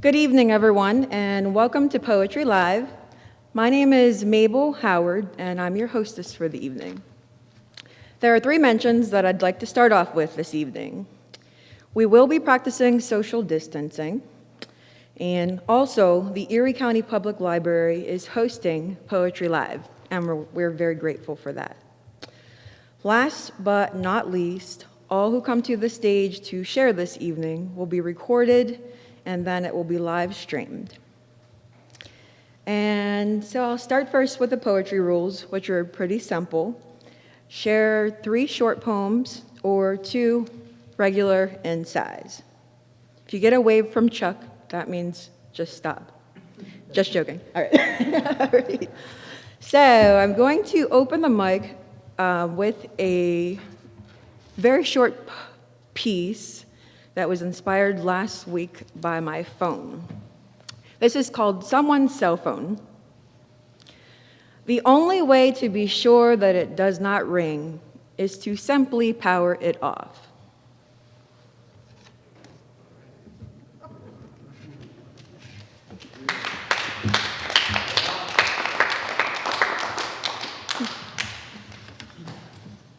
Good evening, everyone, and welcome to Poetry Live. My name is Mabel Howard, and I'm your hostess for the evening. There are 3 mentions that I'd like to start off with this evening. We will be practicing social distancing, and also the Erie County Public Library is hosting Poetry Live, and we're very grateful for that. Last but not least, all who come to the stage to share this evening will be recorded, and then it will be live streamed. And so I'll start first with the poetry rules, which are pretty simple. Share 3 short poems or 2 regular in size. If you get a wave from Chuck, that means just stop. Just joking. All right. All right. So I'm going to open the mic with a very short piece that was inspired last week by my phone. This is called Someone's Cell Phone. The only way to be sure that it does not ring is to simply power it off.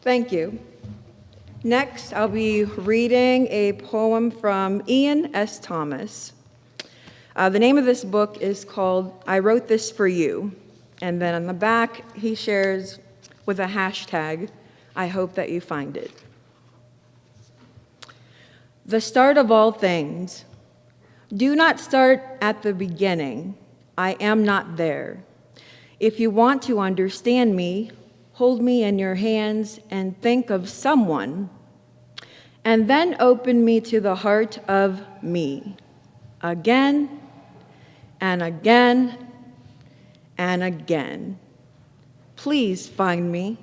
Thank you. Next, I'll be reading a poem from Ian S. Thomas. The name of this book is called I Wrote This For You. And then on the back, he shares with a hashtag, I hope that you find it. The start of all things. Do not start at the beginning. I am not there. If you want to understand me, hold me in your hands and think of someone, and then open me to the heart of me, again and again and again. Please find me.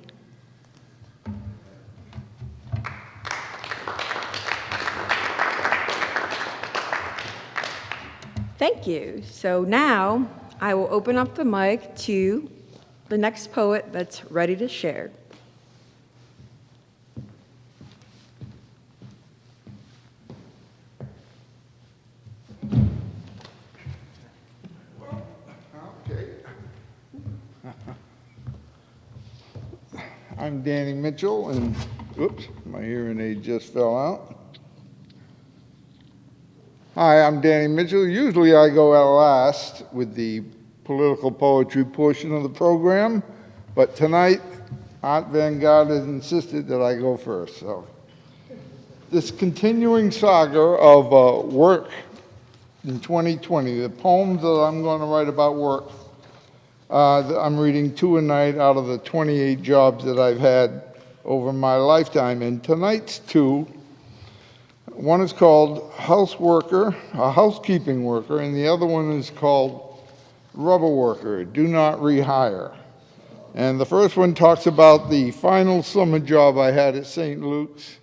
Thank you. So now I will open up the mic to the next poet that's ready to share. Okay. I'm Danny Mitchell, and oops, my hearing aid just fell out. Hi, I'm Danny Mitchell. Usually I go out last with the political poetry portion of the program, but tonight Art Van God has insisted that I go first. So this continuing saga of work in 2020, the poems that I'm going to write about work, I'm reading 2 a night out of the 28 jobs that I've had over my lifetime, and tonight's 2, one is called Housekeeping Worker, and the other one is called Rubber Worker, Do Not Rehire. And the first one talks about the final summer job I had at St. Luke's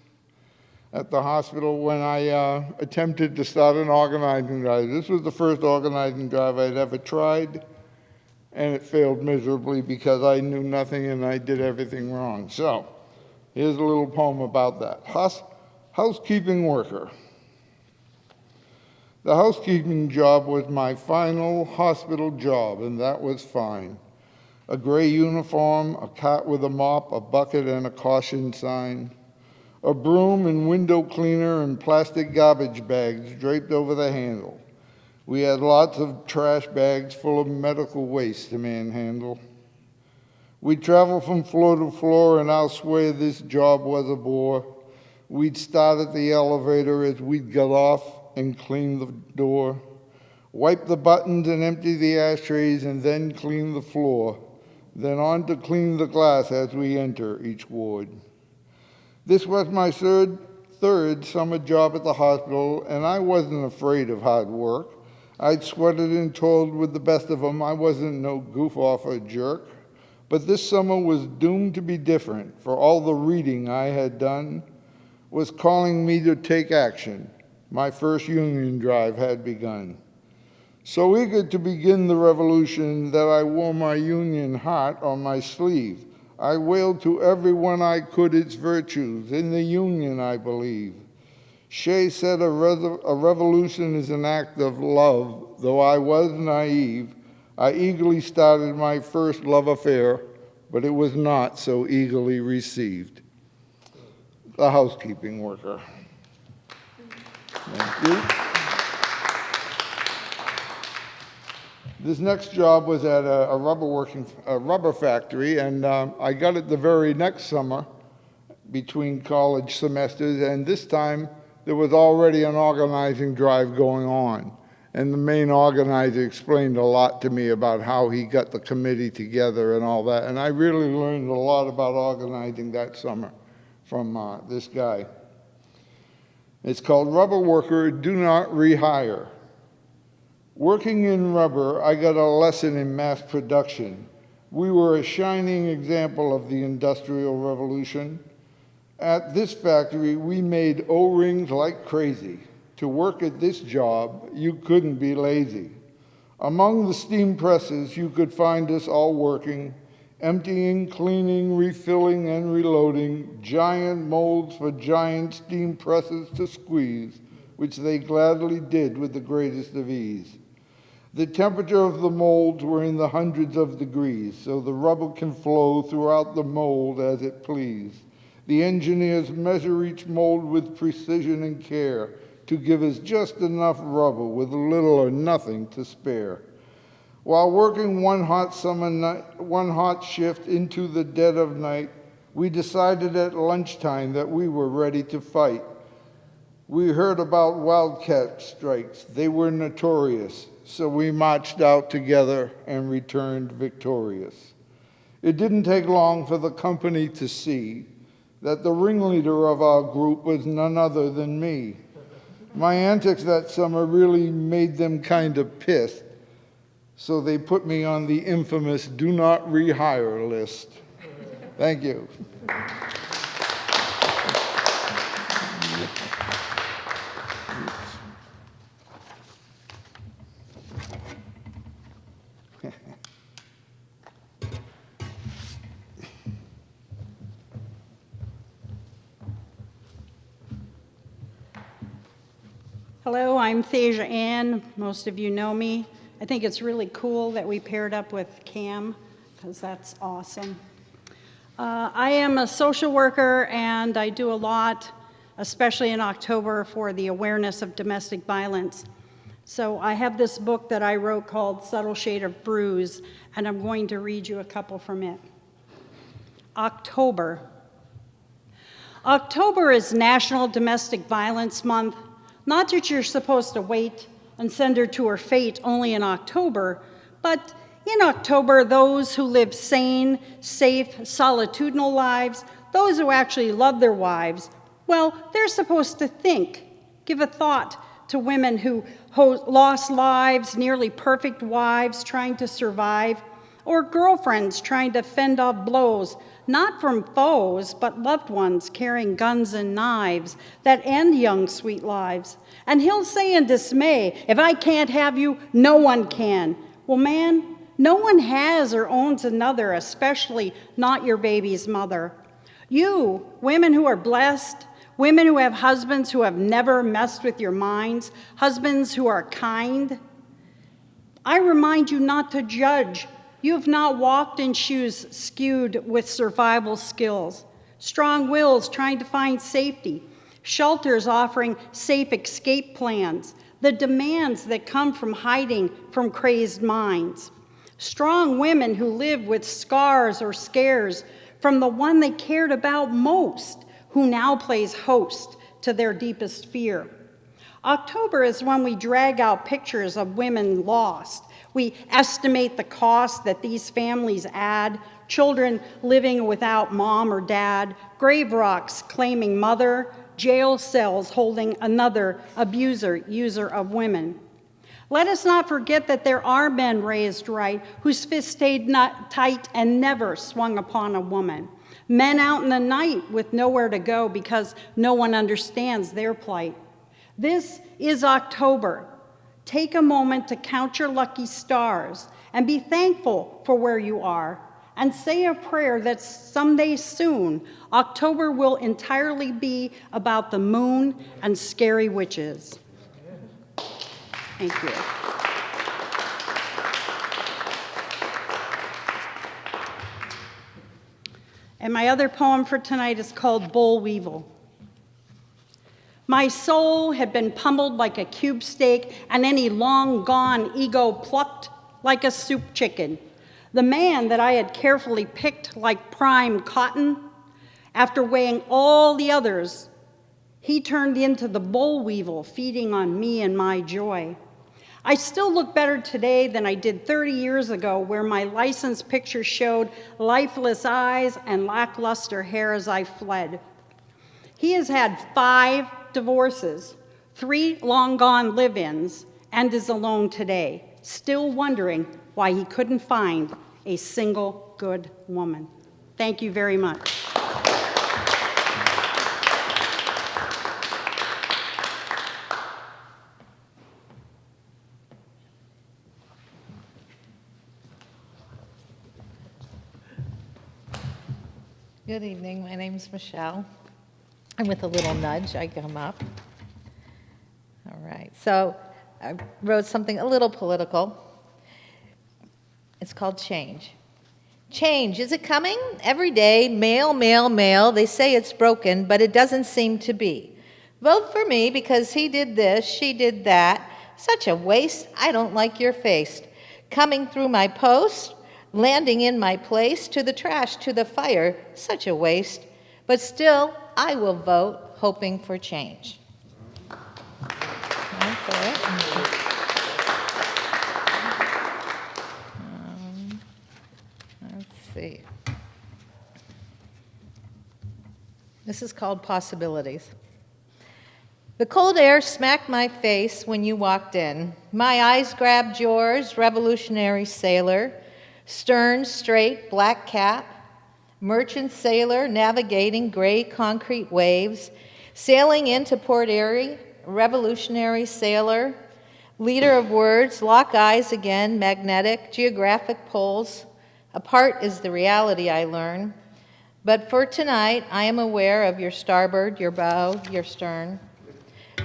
at the hospital when I attempted to start an organizing drive. This was the first organizing drive I'd ever tried, and it failed miserably because I knew nothing and I did everything wrong. So here's a little poem about that. Housekeeping Worker. The housekeeping job was my final hospital job, and that was fine. A gray uniform, a cot with a mop, a bucket, and a caution sign. A broom and window cleaner and plastic garbage bags draped over the handle. We had lots of trash bags full of medical waste to manhandle. We'd travel from floor to floor, and I'll swear this job was a bore. We'd start at the elevator as we'd get off and clean the door, wipe the buttons and empty the ashtrays, and then clean the floor, then on to clean the glass as we enter each ward. This was my third summer job at the hospital, and I wasn't afraid of hard work. I'd sweated and toiled with the best of them. I wasn't no goof-off or jerk. But this summer was doomed to be different, for all the reading I had done was calling me to take action. My first union drive had begun. So eager to begin the revolution that I wore my union heart on my sleeve. I wailed to everyone I could its virtues. In the union, I believe. Shea said a revolution is an act of love. Though I was naive, I eagerly started my first love affair, but it was not so eagerly received. The Housekeeping Worker. Thank you. This next job was at a rubber factory, and I got it the very next summer between college semesters, and this time there was already an organizing drive going on. And the main organizer explained a lot to me about how he got the committee together and all that, and I really learned a lot about organizing that summer from this guy. It's called Rubber Worker, Do Not Rehire. Working in rubber, I got a lesson in mass production. We were a shining example of the Industrial Revolution. At this factory, we made O-rings like crazy. To work at this job, you couldn't be lazy. Among the steam presses, you could find us all working, emptying, cleaning, refilling, and reloading giant molds for giant steam presses to squeeze, which they gladly did with the greatest of ease. The temperature of the molds were in the hundreds of degrees, so the rubber can flow throughout the mold as it pleased. The engineers measure each mold with precision and care to give us just enough rubber with little or nothing to spare. While working one hot summer night, one hot shift into the dead of night, we decided at lunchtime that we were ready to fight. We heard about wildcat strikes. They were notorious. So we marched out together and returned victorious. It didn't take long for the company to see that the ringleader of our group was none other than me. My antics that summer really made them kind of pissed, so they put me on the infamous do not rehire list. Thank you. Hello, I'm Thasia Ann. Most of you know me. I think it's really cool that we paired up with Cam, because that's awesome. I am a social worker, and I do a lot, especially in October, for the awareness of domestic violence. So I have this book that I wrote called Subtle Shade of Bruise, and I'm going to read you a couple from it. October. October is National Domestic Violence Month. Not that you're supposed to wait and send her to her fate only in October, but in October, those who live sane, safe, solitudinal lives, those who actually love their wives, well, they're supposed to think, give a thought to women who lost lives, nearly perfect wives trying to survive, or girlfriends trying to fend off blows, not from foes, but loved ones carrying guns and knives that end young, sweet lives. And he'll say in dismay, if I can't have you, no one can. Well, man, no one has or owns another, especially not your baby's mother. You, women who are blessed, women who have husbands who have never messed with your minds, husbands who are kind, I remind you not to judge. You have not walked in shoes skewed with survival skills, strong wills trying to find safety, shelters offering safe escape plans, the demands that come from hiding from crazed minds, strong women who live with scars or scares from the one they cared about most, who now plays host to their deepest fear. October is when we drag out pictures of women lost. We estimate the cost that these families add, children living without mom or dad, grave rocks claiming mother, jail cells holding another abuser, user of women. Let us not forget that there are men raised right whose fists stayed tight and never swung upon a woman. Men out in the night with nowhere to go because no one understands their plight. This is October. Take a moment to count your lucky stars and be thankful for where you are. and say a prayer that someday soon, October will entirely be about the moon and scary witches. Thank you. And my other poem for tonight is called Boll Weevil. My soul had been pummeled like a cube steak, and any long-gone ego plucked like a soup chicken. The man that I had carefully picked like prime cotton, after weighing all the others, he turned into the boll weevil feeding on me and my joy. I still look better today than I did 30 years ago, where my license picture showed lifeless eyes and lackluster hair as I fled. He has had 5 divorces, 3 long-gone live-ins, and is alone today, still wondering why he couldn't find a single good woman. Thank you very much. Good evening. My name's Michelle. And with a little nudge, I come up. All right. So I wrote something a little political. It's called Change. Change, is it coming? Every day, mail, mail, mail. They say it's broken, but it doesn't seem to be. Vote for me because he did this, she did that. Such a waste. I don't like your face. Coming through my post, landing in my place, to the trash, to the fire. Such a waste. But still, I will vote, hoping for change. Okay. Let's see. This is called Possibilities. The cold air smacked my face when you walked in. My eyes grabbed yours, revolutionary sailor, stern, straight, black cap, merchant sailor navigating gray concrete waves, sailing into Port Erie, revolutionary sailor, leader of words, lock eyes again, magnetic, geographic poles. Apart is the reality I learn. But for tonight, I am aware of your starboard, your bow, your stern.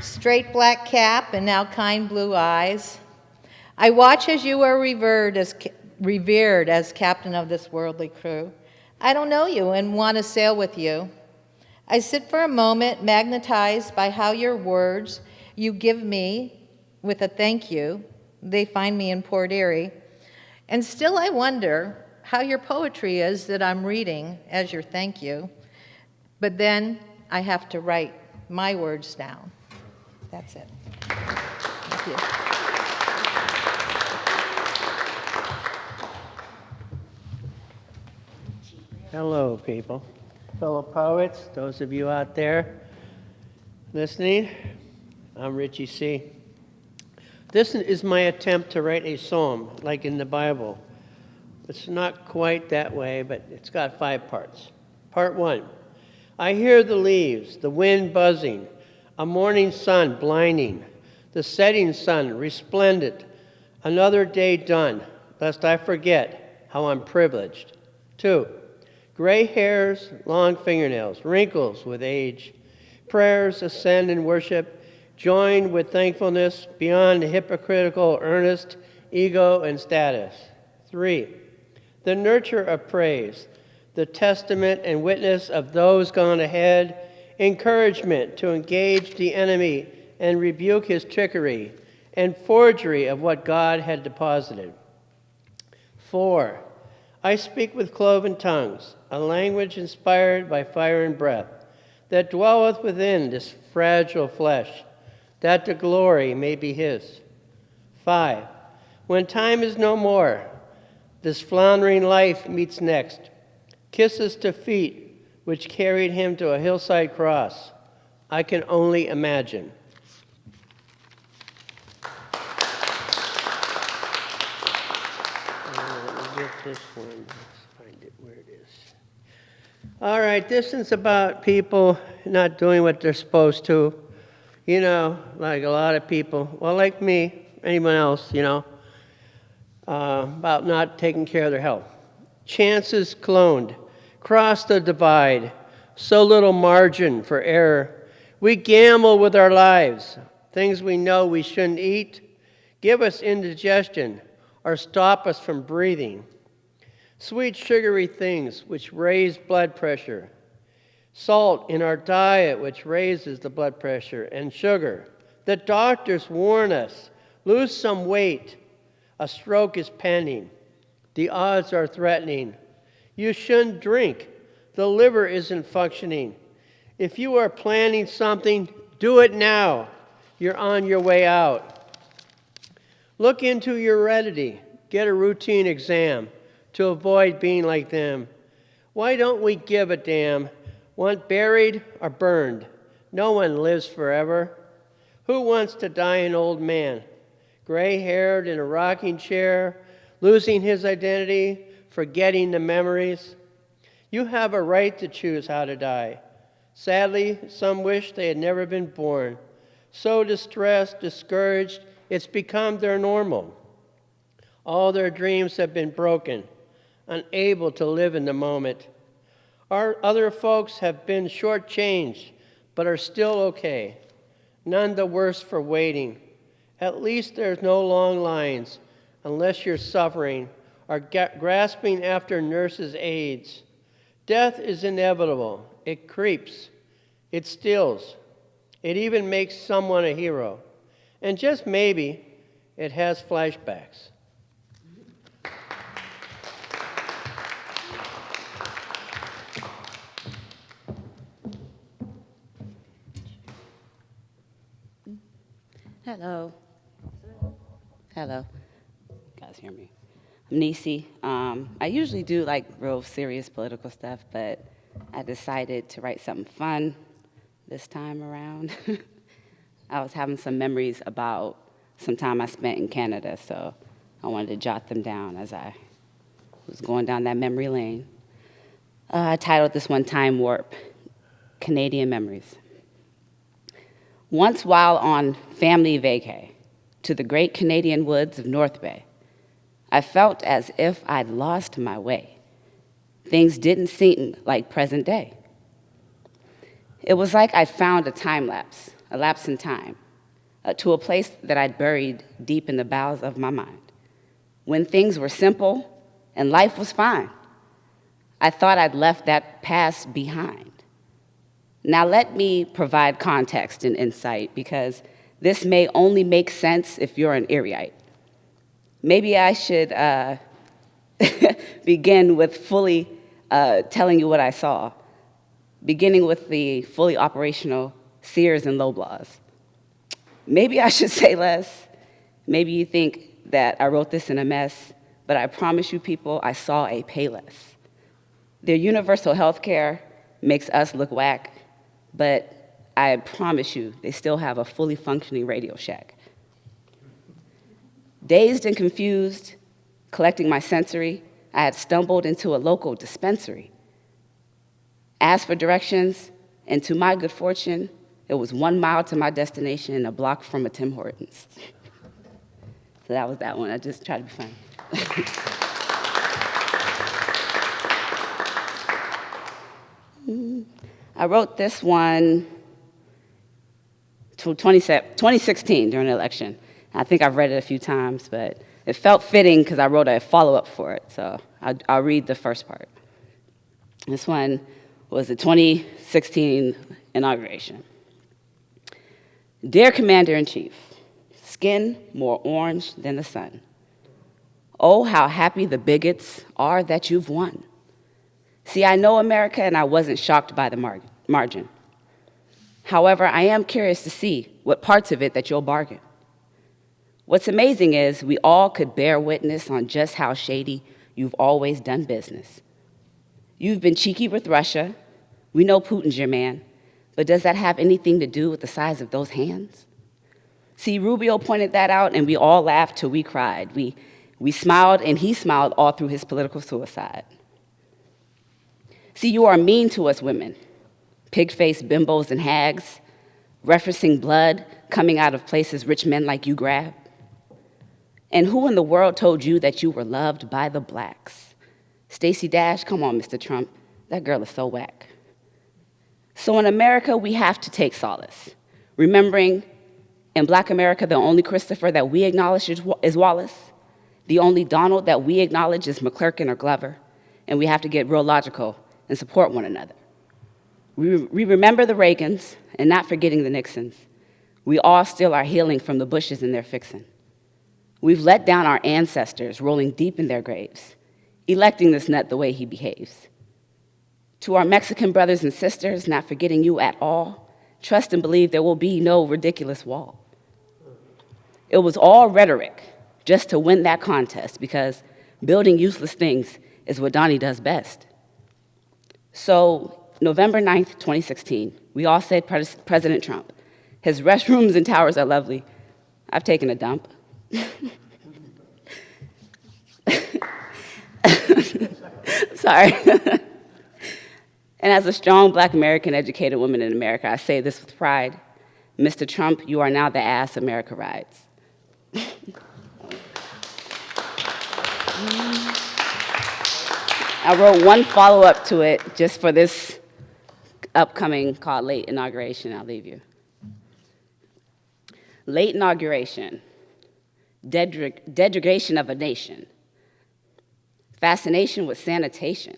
Straight black cap and now kind blue eyes. I watch as you are revered as captain of this worldly crew. I don't know you and want to sail with you. I sit for a moment, magnetized by how your words you give me with a thank you. They find me in Port Erie. And still I wonder how your poetry is that I'm reading as your thank you. But then I have to write my words down. That's it. Thank you. Hello, people. Fellow poets, those of you out there listening, I'm Richie C. This is my attempt to write a psalm, like in the Bible. It's not quite that way, but it's got 5 parts. Part 1, I hear the leaves, the wind buzzing, a morning sun blinding, the setting sun resplendent, another day done, lest I forget how I'm privileged. 2, gray hairs, long fingernails, wrinkles with age, prayers ascend in worship, joined with thankfulness beyond the hypocritical earnest ego and status. 3, the nurture of praise, the testament and witness of those gone ahead, encouragement to engage the enemy and rebuke his trickery and forgery of what God had deposited. 4, I speak with cloven tongues, a language inspired by fire and breath, that dwelleth within this fragile flesh, that the glory may be his. 5, when time is no more, this floundering life meets next, kisses to feet which carried him to a hillside cross. I can only imagine. Let me get this one. Let's find it where it is. All right, this is about people not doing what they're supposed to. You know, like a lot of people, well, like me, anyone else, you know, about not taking care of their health. chances cloned, cross the divide, so little margin for error. We gamble with our lives, things we know we shouldn't eat, give us indigestion, or stop us from breathing. Sweet, sugary things which raise blood pressure. Salt in our diet which raises the blood pressure, and sugar. The doctors warn us, lose some weight. A stroke is pending. The odds are threatening. You shouldn't drink. The liver isn't functioning. If you are planning something, do it now. You're on your way out. Look into your heredity. Get a routine exam to avoid being like them. Why don't we give a damn? Want buried or burned? No one lives forever. Who wants to die an old man? Gray-haired in a rocking chair, losing his identity, forgetting the memories? You have a right to choose how to die. Sadly, some wish they had never been born. So distressed, discouraged, it's become their normal. All their dreams have been broken, unable to live in the moment. Our other folks have been shortchanged, but are still okay. None the worse for waiting. At least there's no long lines, unless you're suffering or grasping after nurses' aids. Death is inevitable. It creeps. It stills. It even makes someone a hero. And just maybe, it has flashbacks. Hello. Hello. You guys hear me? I'm Nisi. I usually do like real serious political stuff, but I decided to write something fun this time around. I was having some memories about some time I spent in Canada, so I wanted to jot them down as I was going down that memory lane. I titled this one Time Warp, Canadian Memories. Once while on family vacay to the great Canadian woods of North Bay, I felt as if I'd lost my way. Things didn't seem like present day. It was like I'd found a time lapse, a lapse in time, to a place that I'd buried deep in the bowels of my mind, when things were simple and life was fine. I thought I'd left that past behind. Now let me provide context and insight, because this may only make sense if you're an Erieite. Maybe I should begin with fully telling you what I saw, beginning with the fully operational Sears and Loblaws. Maybe I should say less. Maybe you think that I wrote this in a mess, but I promise you people, I saw a Payless. Their universal health care makes us look whack, but I promise you, they still have a fully functioning Radio Shack. Dazed and confused, collecting my sensory, I had stumbled into a local dispensary. Asked for directions, and to my good fortune, it was 1 mile to my destination and a block from a Tim Hortons. So that was that one. I just tried to be funny. I wrote this one to 2016 during the election. I think I've read it a few times, but it felt fitting because I wrote a follow-up for it, so I'll read the first part. This one was the 2016 inauguration. Dear Commander-in-Chief, skin more orange than the sun. Oh, how happy the bigots are that you've won. See, I know America, and I wasn't shocked by the margin. However, I am curious to see what parts of it that you'll bargain. What's amazing is we all could bear witness on just how shady you've always done business. You've been cheeky with Russia. We know Putin's your man, but does that have anything to do with the size of those hands? See, Rubio pointed that out, and we all laughed till we cried. We smiled, and he smiled all through his political suicide. See, you are mean to us women, pig-faced bimbos and hags, referencing blood coming out of places rich men like you grab. And who in the world told you that you were loved by the blacks? Stacey Dash, come on, Mr. Trump, that girl is so whack. So in America, we have to take solace, remembering in Black America, the only Christopher that we acknowledge is Wallace, the only Donald that we acknowledge is McClurkin or Glover, and we have to get real logical and support one another. We remember the Reagans and not forgetting the Nixons. We all still are healing from the Bushes and their fixing. We've let down our ancestors, rolling deep in their graves, electing this nut the way he behaves. To our Mexican brothers and sisters, not forgetting you at all, trust and believe there will be no ridiculous wall. It was all rhetoric just to win that contest because building useless things is what Donnie does best. So November 9th, 2016, we all said President Trump. His restrooms and towers are lovely. I've taken a dump. Sorry. And as a strong Black American educated woman in America, I say this with pride. Mr. Trump, you are now the ass America rides. I wrote one follow-up to it just for this upcoming called Late Inauguration. I'll leave you. Late inauguration, degradation of a nation, fascination with sanitation,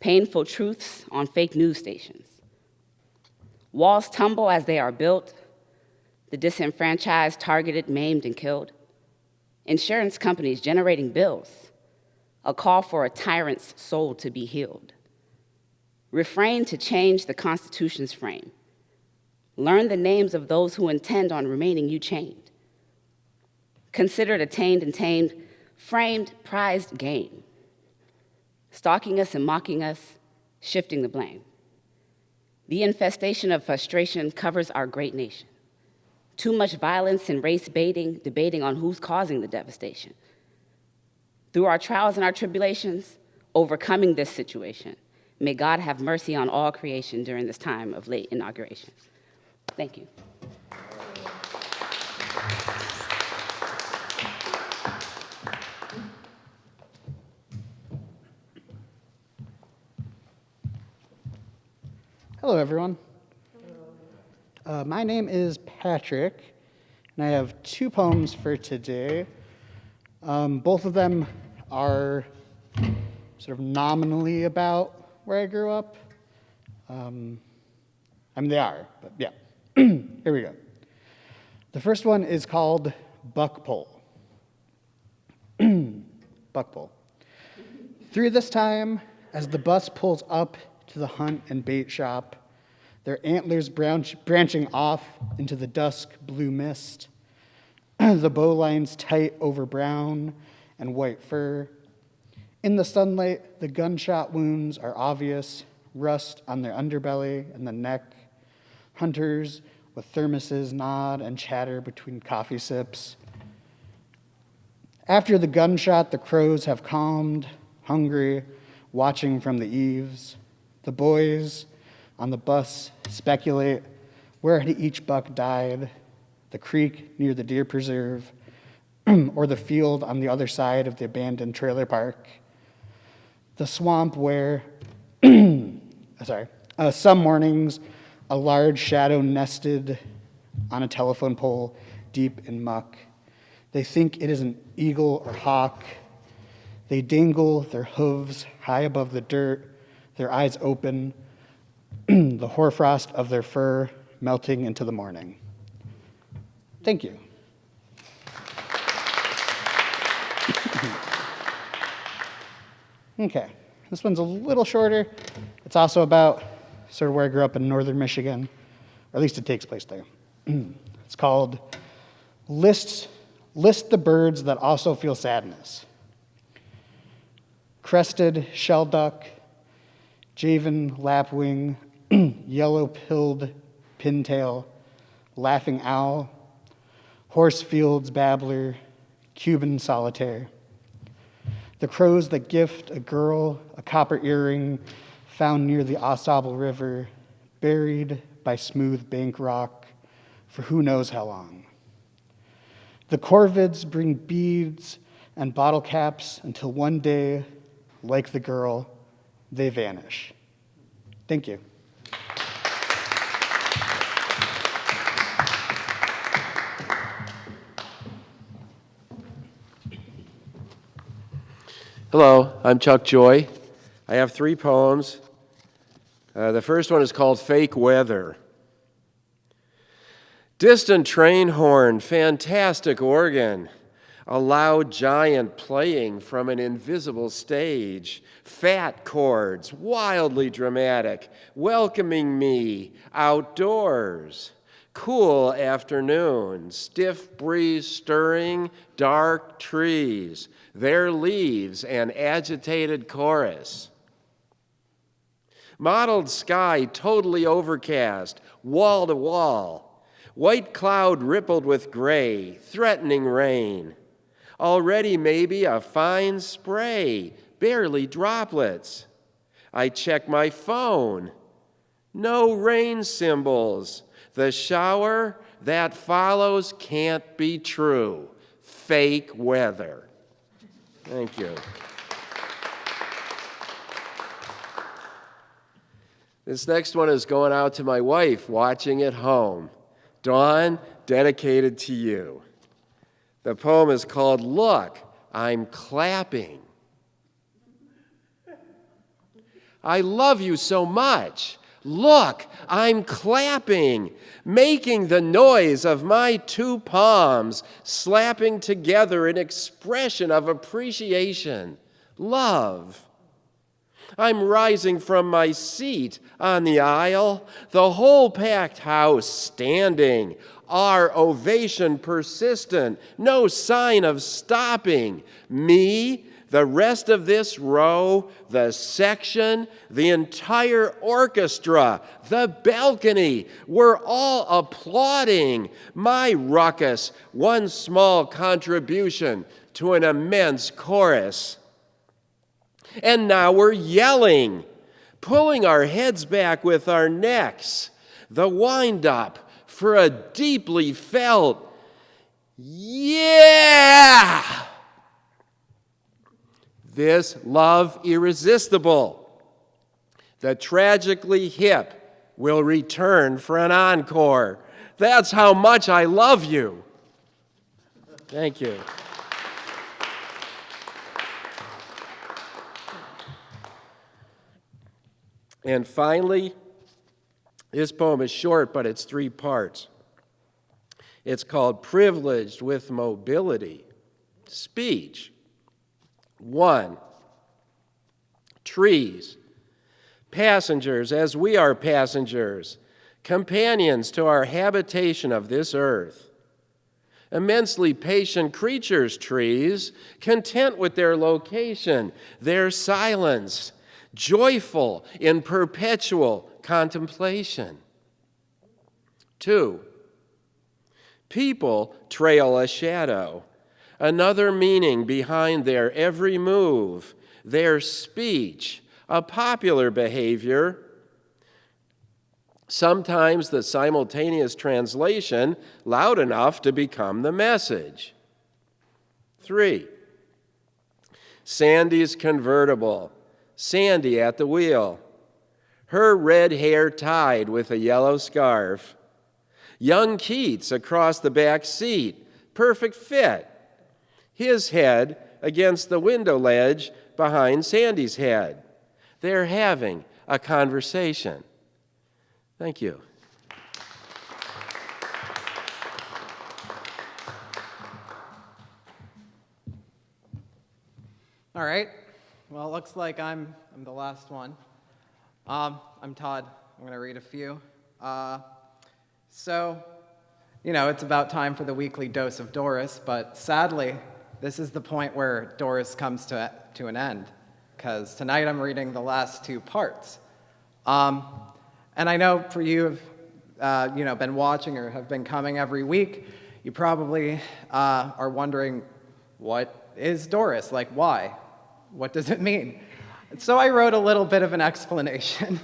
painful truths on fake news stations. Walls tumble as they are built, the disenfranchised targeted, maimed, and killed. Insurance companies generating bills, a call for a tyrant's soul to be healed. Refrain to change the Constitution's frame. Learn the names of those who intend on remaining you chained. Considered attained and tamed, framed, prized game. Stalking us and mocking us, shifting the blame. The infestation of frustration covers our great nation. Too much violence and race baiting, debating on who's causing the devastation. Through our trials and our tribulations, overcoming this situation, may God have mercy on all creation during this time of late inauguration. Thank you. Hello, everyone. My name is Patrick, and I have two poems for today. Both of them are sort of nominally about where I grew up. I mean, they are, but yeah. Here we go. The first one is called Buckpole. Buckpole. Through this time, as the bus pulls up to the hunt and bait shop, their antlers branching off into the dusk blue mist, the bowlines tight over brown and white fur. In the sunlight, the gunshot wounds are obvious, rust on their underbelly and the neck. Hunters with thermoses nod and chatter between coffee sips. After the gunshot, the crows have calmed, hungry, watching from the eaves. The boys on the bus speculate where had each buck died, the creek near the deer preserve, or the field on the other side of the abandoned trailer park. The swamp where, some mornings, a large shadow nested on a telephone pole deep in muck. They think it is an eagle or hawk. They dangle their hooves high above the dirt, their eyes open, the hoarfrost of their fur melting into the morning. Thank you. Okay, this one's a little shorter. It's also about sort of where I grew up in northern Michigan, or at least it takes place there. It's called List the Birds That Also Feel Sadness. Crested shelduck, javen lapwing, yellow-pilled pintail, laughing owl, horsefields babbler, Cuban solitaire. The crows that gift a girl a copper earring found near the Ausable River, buried by smooth bank rock for who knows how long. The corvids bring beads and bottle caps until one day like the girl, they vanish. Thank you. Hello, I'm Chuck Joy. I have 3 poems. The first one is called Fake Weather. Distant train horn, fantastic organ, a loud giant playing from an invisible stage, fat chords, wildly dramatic, welcoming me outdoors. Cool afternoon, stiff breeze stirring, dark trees, their leaves an agitated chorus. Mottled sky totally overcast, wall to wall. White cloud rippled with gray, threatening rain. Already maybe a fine spray, barely droplets. I check my phone. No rain symbols. The shower that follows can't be true. Fake weather. Thank you. This next one is going out to my wife watching at home. Dawn, dedicated to you. The poem is called Look, I'm Clapping. I love you so much. Look, I'm clapping, making the noise of my 2 palms, slapping together an expression of appreciation, love. I'm rising from my seat on the aisle, the whole packed house standing, our ovation persistent, no sign of stopping. Me, the rest of this row, the section, the entire orchestra, the balcony, we're all applauding my ruckus, one small contribution to an immense chorus. And now we're yelling, pulling our heads back with our necks, the wind-up for a deeply felt, yeah! This love irresistible, the tragically hip will return for an encore. That's how much I love you. Thank you. And finally, this poem is short, but it's 3 parts. It's called Privileged with Mobility. Speech. 1. Trees. Passengers, as we are passengers, companions to our habitation of this earth. Immensely patient creatures, trees, content with their location, their silence, joyful in perpetual contemplation. 2. People trail a shadow, another meaning behind their every move, their speech, a popular behavior, sometimes the simultaneous translation loud enough to become the message. 3. Sandy's convertible, Sandy at the wheel, her red hair tied with a yellow scarf. Young Keats across the back seat, perfect fit. His head against the window ledge behind Sandy's head. They're having a conversation. Thank you. All right. Well, it looks like I'm the last one. I'm Todd. I'm going to read a few. So, it's about time for the weekly dose of Dorris, but sadly, this is the point where Dorris comes to an end, because tonight I'm reading the last 2 parts. And I know for you who've been watching or have been coming every week, you probably are wondering, what is Dorris? Like, why? What does it mean? So I wrote a little bit of an explanation.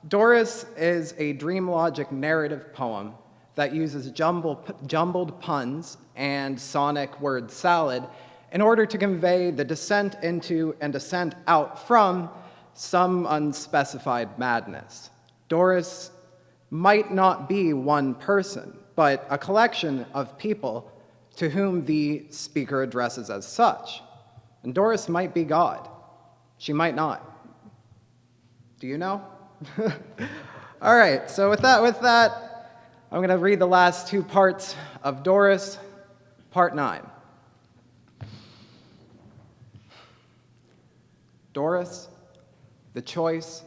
Dorris is a dream logic narrative poem that uses jumbled puns and sonic word salad in order to convey the descent into and descent out from some unspecified madness. Dorris might not be one person, but a collection of people to whom the speaker addresses as such. And Dorris might be God. She might not. Do you know? All right, so with that, I'm going to read the last two parts of Dorris, part 9. Dorris, the choice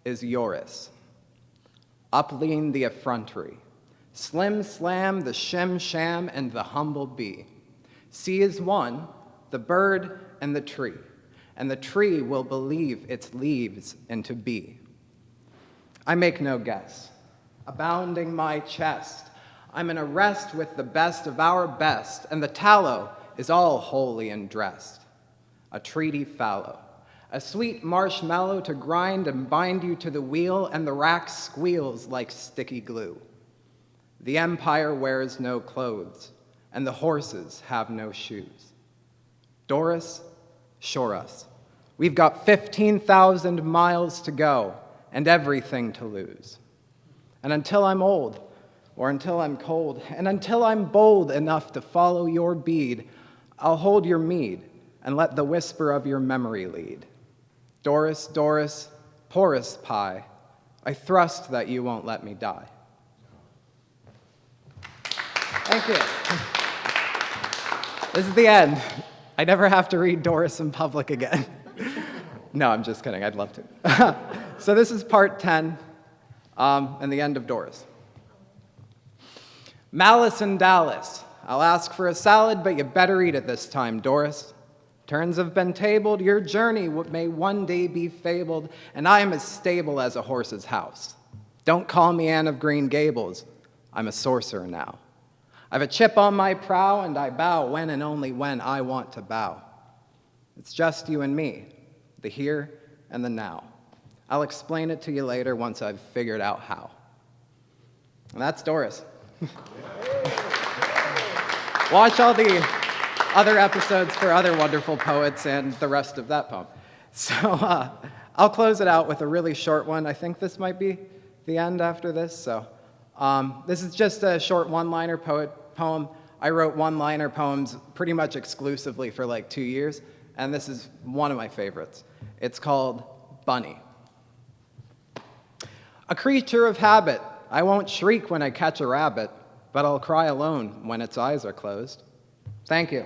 is yours. Up lean the effrontery. Slim slam the shem sham and the humble bee. See is one, the bird and the tree will believe its leaves into bee. I make no guess. Abounding my chest, I'm in arrest with the best of our best, and the tallow is all holy and dressed. A treaty fallow, a sweet marshmallow to grind and bind you to the wheel, and the rack squeals like sticky glue. The empire wears no clothes, and the horses have no shoes. Dorris, shore us. We've got 15,000 miles to go and everything to lose. And until I'm old, or until I'm cold, and until I'm bold enough to follow your bead, I'll hold your mead and let the whisper of your memory lead. Dorris, Dorris, porous pie, I thrust that you won't let me die. Thank you. This is the end. I never have to read Dorris in public again. No, I'm just kidding. I'd love to. So this is part 10 and the end of Dorris. Malice in Dallas. I'll ask for a salad, but you better eat it this time, Dorris. Turns have been tabled. Your journey may one day be fabled, and I am as stable as a horse's house. Don't call me Anne of Green Gables. I'm a sorcerer now. I've a chip on my prow, and I bow when and only when I want to bow. It's just you and me, the here and the now. I'll explain it to you later once I've figured out how. And that's Dorris. Watch all the other episodes for other wonderful poets and the rest of that poem. So I'll close it out with a really short one. I think this might be the end after this. So this is just a short one-liner poem. I wrote one-liner poems pretty much exclusively for like 2 years, and this is one of my favorites. It's called Bunny. A creature of habit, I won't shriek when I catch a rabbit, but I'll cry alone when its eyes are closed. Thank you.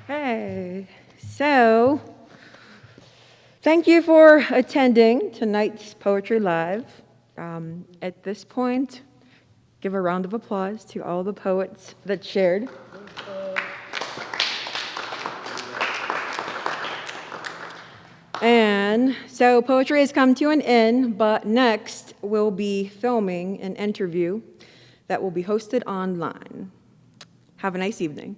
Hey, so thank you for attending tonight's Poetry Live. At this point, give a round of applause to all the poets that shared. And so poetry has come to an end, but next we'll be filming an interview that will be hosted online. Have a nice evening.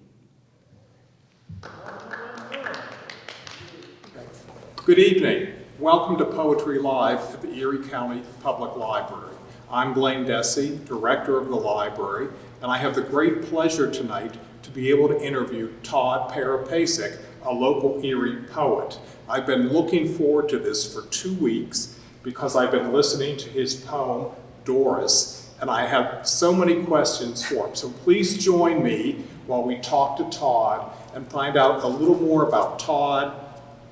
Good evening. Welcome to Poetry Live at the Erie County Public Library. I'm Blaine Dessy, director of the library, and I have the great pleasure tonight to be able to interview Todd Paropacic, a local Erie poet. I've been looking forward to this for 2 weeks because I've been listening to his poem, Dorris, and I have so many questions for him. So please join me while we talk to Todd and find out a little more about Todd,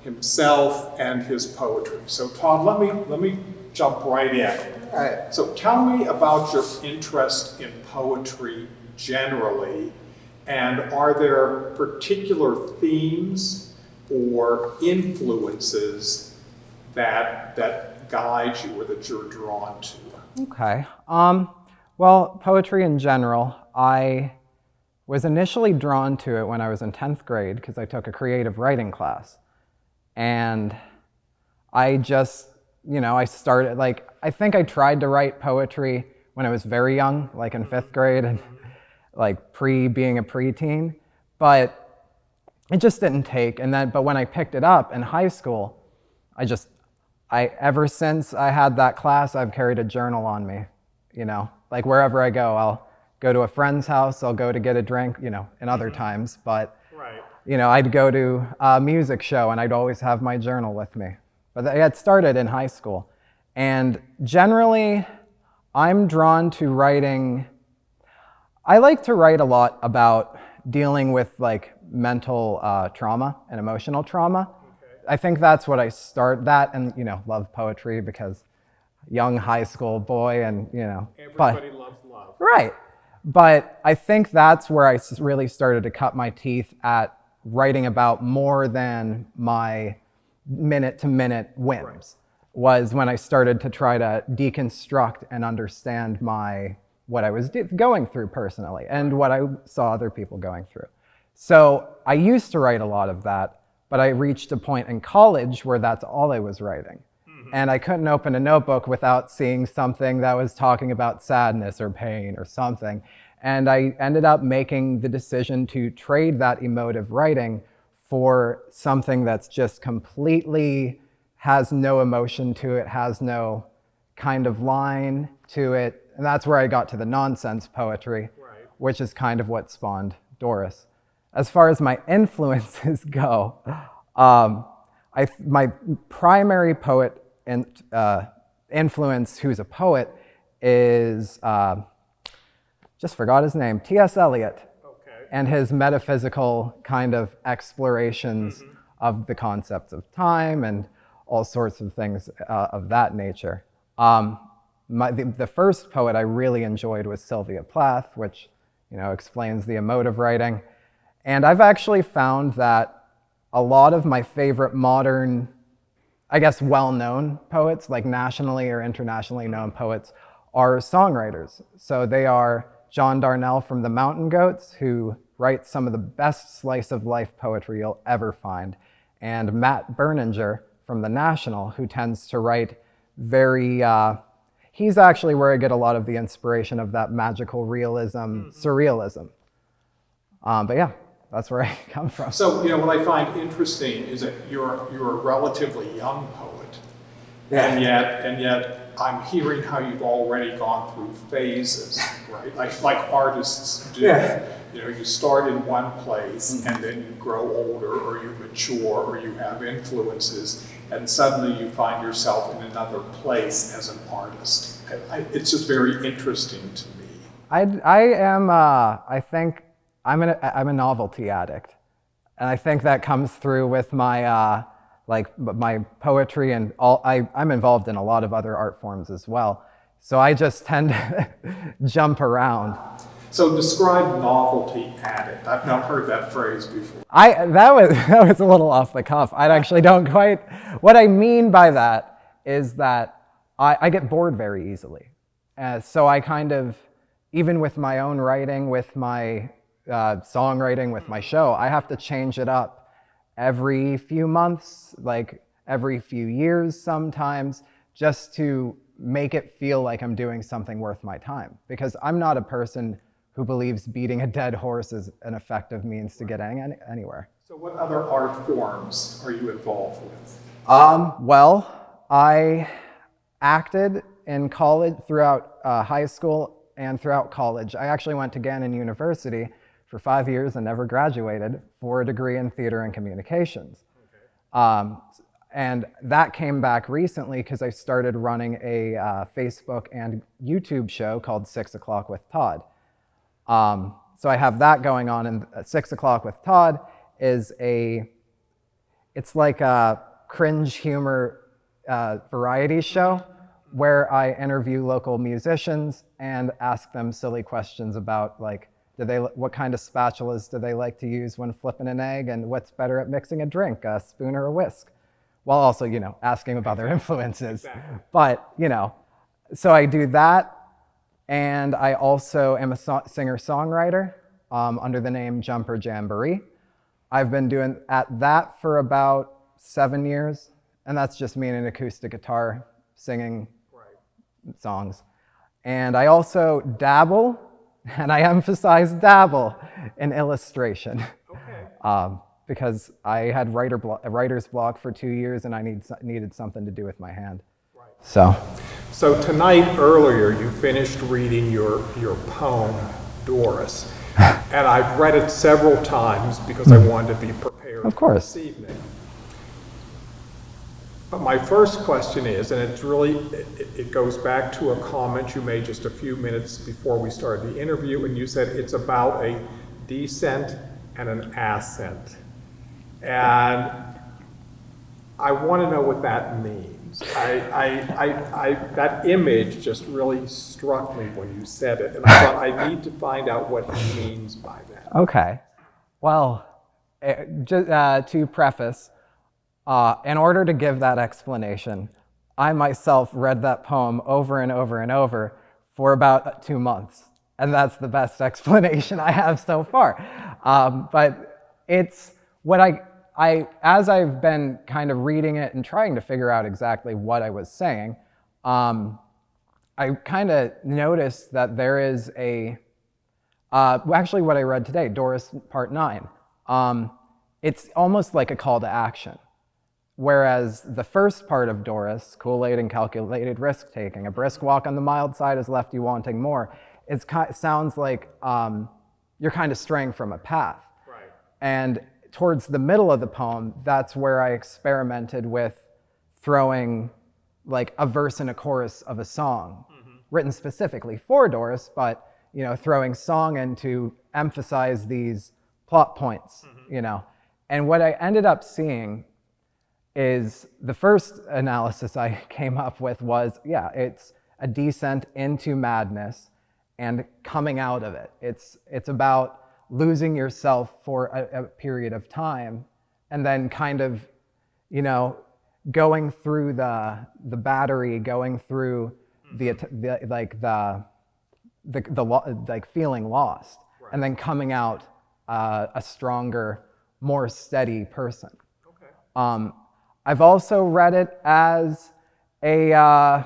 himself, and his poetry. So Todd, let me jump right in. All right. So tell me about your interest in poetry generally, and are there particular themes or influences that guide you or that you're drawn to? Okay. Well, poetry in general, I was initially drawn to it when I was in 10th grade because I took a creative writing class. And I just, I started, I think I tried to write poetry when I was very young, like in 5th grade and being a preteen, but it just didn't take. But when I picked it up in high school, ever since I had that class, I've carried a journal on me, Like wherever I go, I'll go to a friend's house, I'll go to get a drink, in other times, but I'd go to a music show and I'd always have my journal with me. But I had started in high school. And generally, I'm drawn to writing. I like to write a lot about dealing with like mental trauma and emotional trauma. I think that's what I start, that and, love poetry because young high school boy and, Everybody loves love. Right. But I think that's where I really started to cut my teeth at writing about more than my minute-to-minute whims, was when I started to try to deconstruct and understand what I was going through personally and what I saw other people going through. So I used to write a lot of that, but I reached a point in college where that's all I was writing. And I couldn't open a notebook without seeing something that was talking about sadness or pain or something. And I ended up making the decision to trade that emotive writing for something that's just completely has no emotion to it, has no kind of line to it. And that's where I got to the nonsense poetry, which is kind of what spawned Dorris. As far as my influences go, my primary poet influence who's a poet is, just forgot his name, T.S. Eliot, and his metaphysical kind of explorations of the concepts of time and all sorts of things of that nature. The first poet I really enjoyed was Sylvia Plath, which explains the emotive writing. And I've actually found that a lot of my favorite modern, I guess, well-known poets, like nationally or internationally known poets, are songwriters. So they are John Darnell from the Mountain Goats, who writes some of the best slice-of-life poetry you'll ever find, and Matt Berninger from the National, who tends to write very, he's actually where I get a lot of the inspiration of that magical realism, surrealism. But yeah, that's where I come from. So, what I find interesting is that you're a relatively young poet, and yet I'm hearing how you've already gone through phases, right? Like artists do. You start in one place, and then you grow older, or you mature, or you have influences, and suddenly you find yourself in another place as an artist. It's just very interesting to me. I think I'm a novelty addict, and I think that comes through with my my poetry and all. I'm involved in a lot of other art forms as well, so I just tend to jump around. So describe novelty addict. I've not heard that phrase before. That was a little off the cuff. I actually don't quite. What I mean by that is that I get bored very easily, so I kind of, even with my own writing, with my songwriting, with my show, I have to change it up every few months, like every few years sometimes, just to make it feel like I'm doing something worth my time. Because I'm not a person who believes beating a dead horse is an effective means to get anywhere. So what other art forms are you involved with? Well, I acted in college, throughout high school and throughout college. I actually went to Gannon University for 5 years and never graduated for a degree in theater and communications. And that came back recently because I started running a Facebook and YouTube show called 6 O'Clock with Todd. So I have that going on, and 6 O'Clock with Todd is it's like a cringe humor variety show where I interview local musicians and ask them silly questions about like, what kind of spatulas do they like to use when flipping an egg, and what's better at mixing a drink, a spoon or a whisk? While also, asking about their influences. Exactly. But, so I do that. And I also am a singer-songwriter under the name Jumper Jamboree. I've been doing that for about 7 years, and that's just me and an acoustic guitar singing songs. And I also dabble, and I emphasize dabble, in illustration. Okay. Because I had a writer's block for 2 years, and I needed something to do with my hand. Right. So tonight, earlier, you finished reading your poem, Dorris. And I've read it several times because I wanted to be prepared Of course. for this evening. But my first question is, and it's really, it goes back to a comment you made just a few minutes before we started the interview, and you said it's about a descent and an ascent. And I want to know what that means. That image just really struck me when you said it, and I thought I need to find out what he means by that. Okay. Well, just to preface, in order to give that explanation, I myself read that poem over and over and over for about 2 months. And that's the best explanation I have so far. But it's what as I've been kind of reading it and trying to figure out exactly what I was saying, I kind of noticed that there is actually what I read today, Dorris Part 9, it's almost like a call to action. Whereas the first part of Dorris, Kool-Aid and calculated risk-taking, a brisk walk on the mild side has left you wanting more, it sounds like you're kind of straying from a path. Right. And towards the middle of the poem, that's where I experimented with throwing like a verse and a chorus of a song, written specifically for Dorris, but throwing song in to emphasize these plot points, And what I ended up seeing is the first analysis I came up with was, it's a descent into madness and coming out of it. It's about losing yourself for a period of time and then kind of, going through the battery, going through the feeling lost, right. And then coming out a stronger, more steady person. Okay. I've also read it as a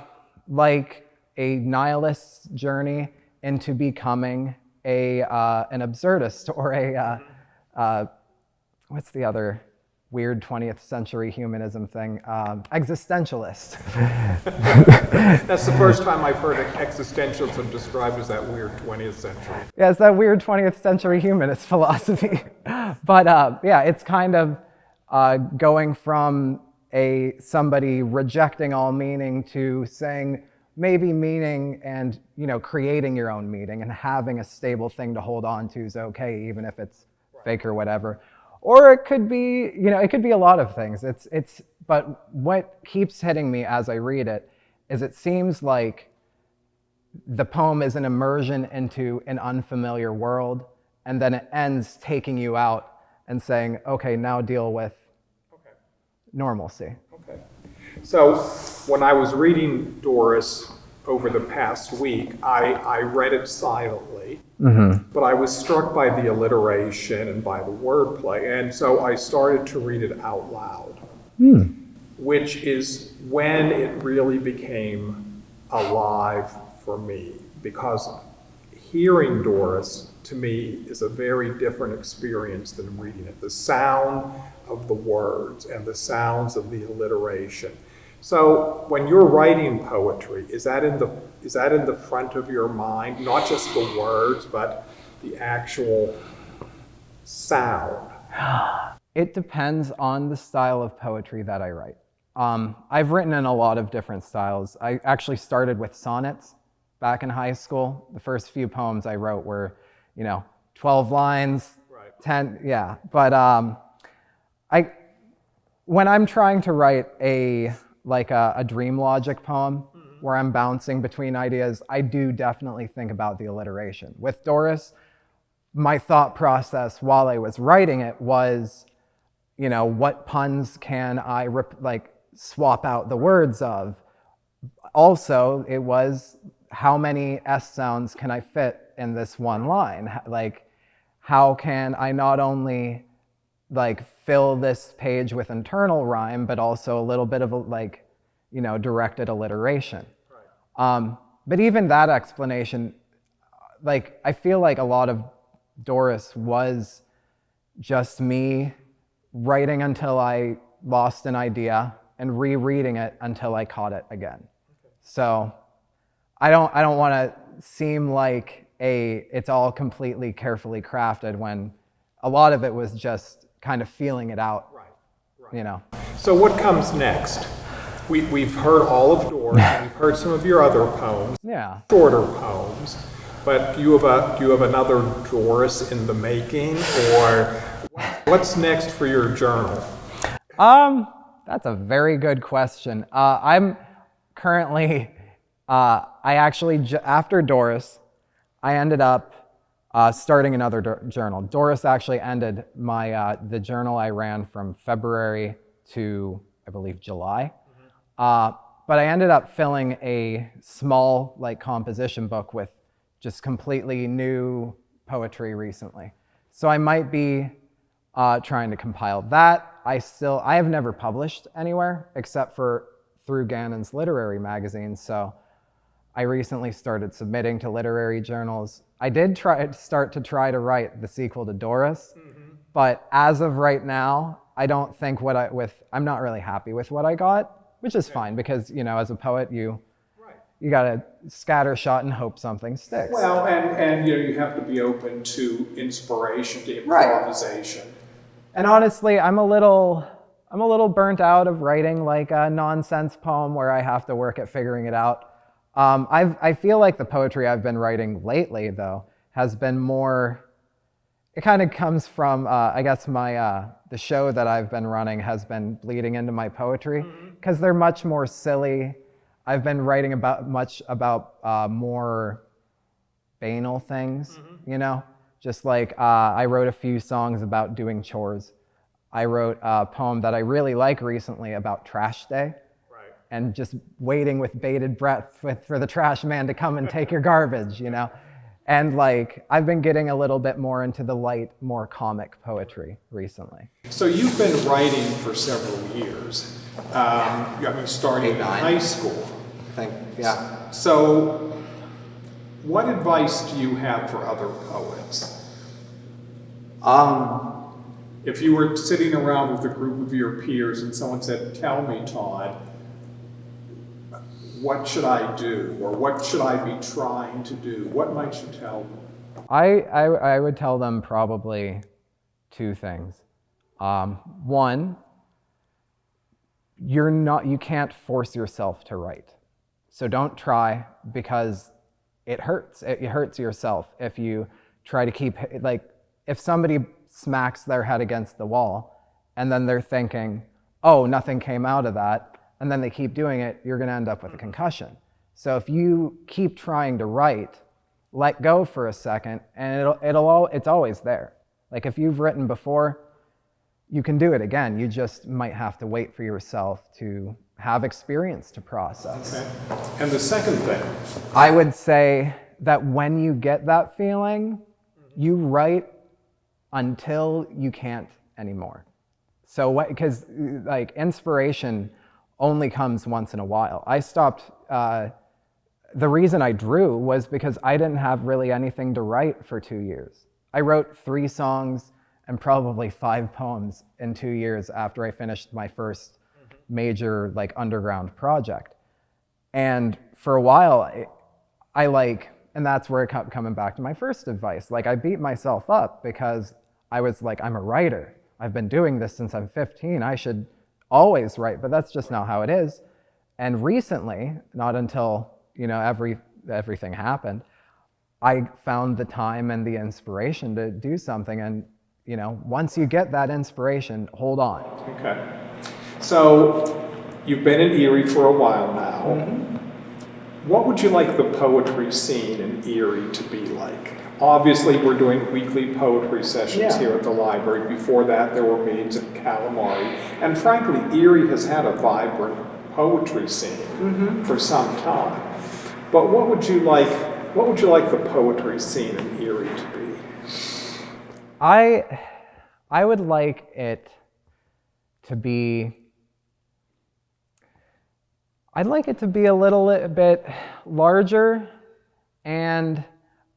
nihilist's journey into becoming an absurdist or what's the other weird 20th century humanism thing? Existentialist. That's the first time I've heard existentialism described as that weird 20th century. Yeah, it's that weird 20th century humanist philosophy. But it's kind of going from somebody rejecting all meaning to saying maybe meaning and creating your own meaning and having a stable thing to hold on to is okay, even if it's fake or whatever. Or it could be it could be a lot of things. But what keeps hitting me as I read it is it seems like the poem is an immersion into an unfamiliar world, and then it ends taking you out and saying, okay, now deal with normalcy. Okay. So when I was reading Dorris over the past week, I read it silently, but I was struck by the alliteration and by the wordplay, and so I started to read it out loud, which is when it really became alive for me, because hearing Dorris, to me, is a very different experience than reading it. The sound of the words and the sounds of the alliteration. So when you're writing poetry, is that in the front of your mind, not just the words, but the actual sound? It depends on the style of poetry that I write. I've written in a lot of different styles. I actually started with sonnets back in high school. The first few poems I wrote were, 12 lines, right. 10, yeah. But when I'm trying to write a dream logic poem where I'm bouncing between ideas, I do definitely think about the alliteration. With Dorris, my thought process while I was writing it was, what puns can I swap out the words of? Also, it was how many S sounds can I fit in this one line? How can I not only fill this page with internal rhyme, but also a little bit of directed alliteration. Right. But even that explanation, I feel like a lot of Dorris was just me writing until I lost an idea and rereading it until I caught it again. So I don't want to seem like it's all completely carefully crafted when a lot of it was just kind of feeling it out, you know. So what comes next? We've heard all of Dorris, and we've heard some of your other poems, Yeah. shorter poems, but do you have another Dorris in the making, or what's next for your journal? That's a very good question. I'm currently, I actually, after Dorris, I ended up starting another journal. Dorris actually ended the journal I ran from February to, I believe, July. But I ended up filling a small composition book with just completely new poetry recently. So I might be trying to compile that. I have never published anywhere except for through Gannon's literary magazine. So I recently started submitting to literary journals. I did start to write the sequel to Dorris, but as of right now, I don't think I'm not really happy with what I got, which is fine because, as a poet, you gotta scattershot and hope something sticks. Well, and you have to be open to inspiration, to improvisation. Right. And honestly, I'm a little burnt out of writing like a nonsense poem where I have to work at figuring it out. I feel like the poetry I've been writing lately, though, has been more. It kind of comes from, I guess, the show that I've been running has been bleeding into my poetry because they're much more silly. I've been writing much about more banal things, just like I wrote a few songs about doing chores. I wrote a poem that I really like recently about trash day. And just waiting with bated breath for the trash man to come and take your garbage, And I've been getting a little bit more into the light, more comic poetry recently. So you've been writing for several years. Starting in high school. I think, yeah. So what advice do you have for other poets? If you were sitting around with a group of your peers and someone said, "Tell me, Todd, what should I do, or what should I be trying to do?" What might you tell them? I would tell them probably two things. One, you can't force yourself to write. So don't try because it hurts. It hurts yourself if you try to keep, if somebody smacks their head against the wall and then they're thinking, oh, nothing came out of that, and then they keep doing it, you're gonna end up with a concussion. So if you keep trying to write, let go for a second, and it's always there. Like if you've written before, you can do it again. You just might have to wait for yourself to have experience to process. Okay. And the second thing? I would say that when you get that feeling, you write until you can't anymore. So because inspiration only comes once in a while. I stopped, the reason I drew was because I didn't have really anything to write for 2 years. I wrote 3 songs and probably 5 poems in 2 years after I finished my first major underground project. And for a while, and that's where it kept coming back to my first advice. I beat myself up because I was I'm a writer. I've been doing this since I'm 15. I should always write, but that's just not how it is. And recently, not until everything happened, I found the time and the inspiration to do something. And once you get that inspiration, hold on. Okay. So you've been in Erie for a while now. Mm-hmm. What would you like the poetry scene in Erie to be like? Obviously, we're doing weekly poetry sessions here at the library. Before that, there were meetings at Calamari. And frankly, Erie has had a vibrant poetry scene for some time. But what would you like the poetry scene in Erie to be? I would like it to be, I'd like it to be a little bit larger, and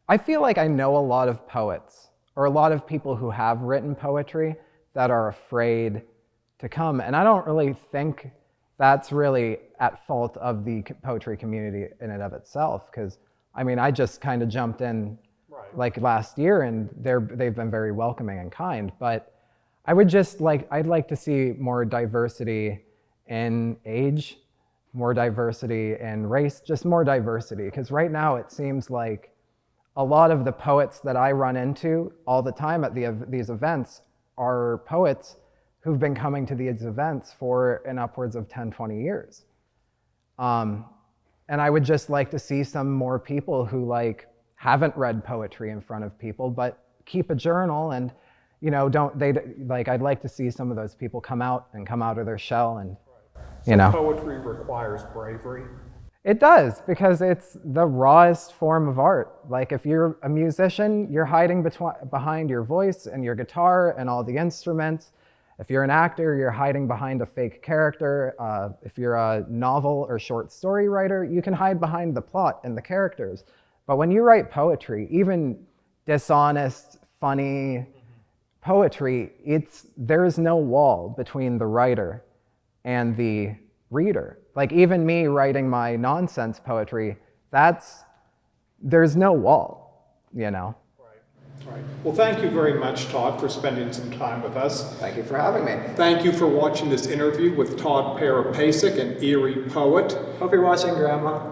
I feel like I know a lot of poets, or a lot of people who have written poetry that are afraid to come. And I don't really think that's really at fault of the poetry community in and of itself. Because, I mean, I just kind of jumped in like last year, and they've been very welcoming and kind. But I'd like to see more diversity in age, more diversity in race, just more diversity. Because right now it seems like a lot of the poets that I run into all the time at these events are poets who've been coming to these events for an upwards of 10, 20 years. And I would just like to see some more people who haven't read poetry in front of people, but keep a journal and, I'd like to see some of those people come out of their shell and, Poetry requires bravery. It does, because it's the rawest form of art. Like, if you're a musician, you're hiding behind your voice and your guitar and all the instruments. If you're an actor, you're hiding behind a fake character. If you're a novel or short story writer, you can hide behind the plot and the characters. But when you write poetry, even dishonest, funny poetry, there is no wall between the writer and the reader. Like, even me writing my nonsense poetry, there's no wall, Right. Well, thank you very much, Todd, for spending some time with us. Thank you for having me. Thank you for watching this interview with Todd Paropacic, an Erie poet. Hope you're watching, Grandma.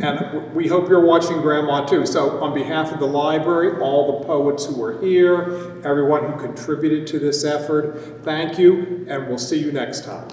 And we hope you're watching Grandma too. So on behalf of the library, all the poets who are here, everyone who contributed to this effort, thank you, and we'll see you next time.